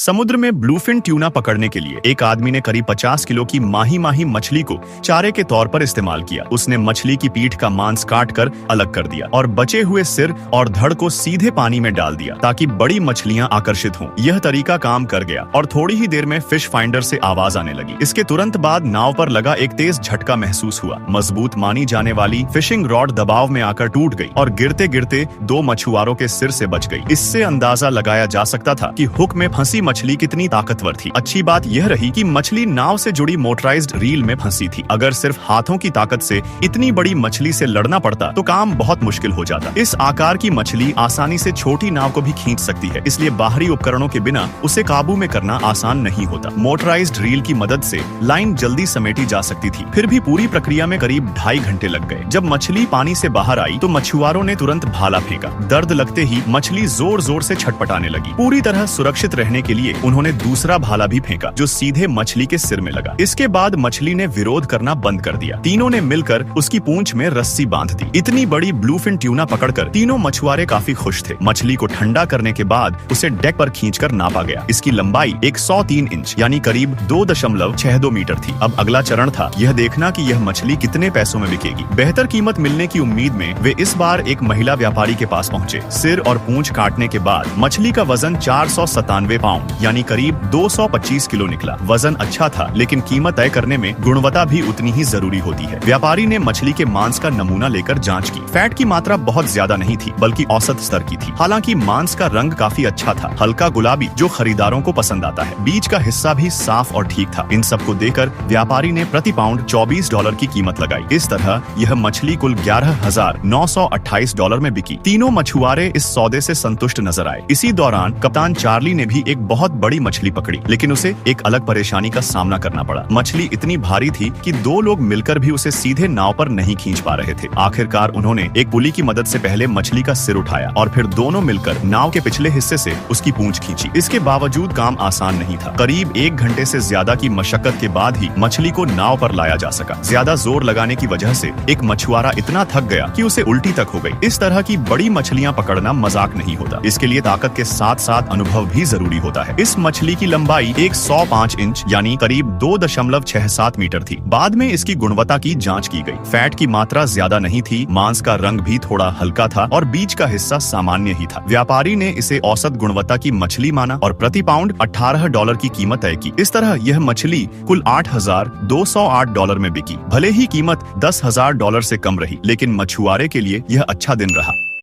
समुद्र में bluefin tuna पकड़ने के लिए एक आदमी ने करीब 50 किलो की माही माही मछली को चारे के तौर पर इस्तेमाल किया। उसने मछली की पीठ का मांस काट कर अलग कर दिया और बचे हुए सिर और धड़ को सीधे पानी में डाल दिया ताकि बड़ी मछलियां आकर्षित हों। यह तरीका काम कर गया और थोड़ी ही देर में फिश फाइंडर से आवाज आने लगी। इसके तुरंत बाद नाव पर लगा एक तेज झटका महसूस हुआ। मजबूत मानी जाने वाली फिशिंग रॉड दबाव में आकर टूट गई और गिरते गिरते 2 मछुआरों के सिर से बच गई। इससे अंदाजा लगाया जा सकता था कि हुक में फंसी मछली कितनी ताकतवर थी। अच्छी बात यह रही कि मछली नाव से जुड़ी मोटराइज्ड रील में फंसी थी। अगर सिर्फ हाथों की ताकत से इतनी बड़ी मछली से लड़ना पड़ता तो काम बहुत मुश्किल हो जाता। इस आकार की मछली आसानी से छोटी नाव को भी खींच सकती है, इसलिए बाहरी उपकरणों के बिना उसे काबू में करना आसान नहीं होता। मोटराइज्ड रील की मदद से लाइन जल्दी समेटी जा सकती थी। फिर भी पूरी प्रक्रिया में करीब 2.5 घंटे लग गए। जब मछली पानी से बाहर आई तो मछुआरों ने तुरंत भाला फेंका। दर्द लगते ही मछली जोर जोर से छटपटाने लगी। पूरी तरह सुरक्षित रहने के लिए उन्होंने दूसरा भाला भी फेंका जो सीधे मछली के सिर में लगा। इसके बाद मछली ने विरोध करना बंद कर दिया। तीनों ने मिलकर उसकी पूंछ में रस्सी बांध दी। इतनी बड़ी ब्लूफिन ट्यूना पकड़कर तीनों मछुआरे काफी खुश थे। मछली को ठंडा करने के बाद उसे डेक पर खींचकर नापा गया। इसकी लंबाई 103 इंच यानी करीब 2.62 मीटर थी। अब अगला चरण था यह देखना कि यह मछली कितने पैसों में बिकेगी। बेहतर कीमत मिलने की उम्मीद में वे इस बार एक महिला व्यापारी के पास पहुंचे। सिर और पूंछ काटने के बाद मछली का वजन 497 पाउंड यानी करीब 225 किलो निकला। वजन अच्छा था, लेकिन कीमत तय करने में गुणवत्ता भी उतनी ही जरूरी होती है। व्यापारी ने मछली के मांस का नमूना लेकर जांच की। फैट की मात्रा बहुत ज्यादा नहीं थी, बल्कि औसत स्तर की थी। हालांकि मांस का रंग काफी अच्छा था, हल्का गुलाबी, जो खरीदारों को पसंद आता है। बीच का हिस्सा भी साफ और ठीक था। इन सबको देकर व्यापारी ने प्रति पाउंड $24 की कीमत लगाई। इस तरह यह मछली कुल $11,928 में बिकी। तीनों मछुआरे इस सौदे से संतुष्ट नजर आए। इसी दौरान कप्तान चार्ली ने भी एक बहुत बड़ी मछली पकड़ी, लेकिन उसे एक अलग परेशानी का सामना करना पड़ा। मछली इतनी भारी थी कि 2 लोग मिलकर भी उसे सीधे नाव पर नहीं खींच पा रहे थे। आखिरकार उन्होंने एक पुली की मदद से पहले मछली का सिर उठाया और फिर दोनों मिलकर नाव के पिछले हिस्से से उसकी पूंछ खींची। इसके बावजूद काम आसान नहीं था। करीब 1 घंटे से ज्यादा की मशक्कत के बाद ही मछली को नाव पर लाया जा सका। ज्यादा जोर लगाने की वजह से एक मछुआरा इतना थक गया कि उसे उल्टी तक हो गई। इस तरह की बड़ी मछलियां पकड़ना मजाक नहीं होता। इसके लिए ताकत के साथ साथ अनुभव भी जरूरी होता है। इस मछली की लंबाई 105 इंच यानी करीब 2.67 मीटर थी। बाद में इसकी गुणवत्ता की जांच की गई। फैट की मात्रा ज्यादा नहीं थी, मांस का रंग भी थोड़ा हल्का था और बीच का हिस्सा सामान्य ही था। व्यापारी ने इसे औसत गुणवत्ता की मछली माना और प्रति पाउंड $18 की कीमत तय की। इस तरह यह मछली कुल $8,208 में बिकी। भले ही कीमत $10,000 से कम रही, लेकिन मछुआरे के लिए यह अच्छा दिन रहा।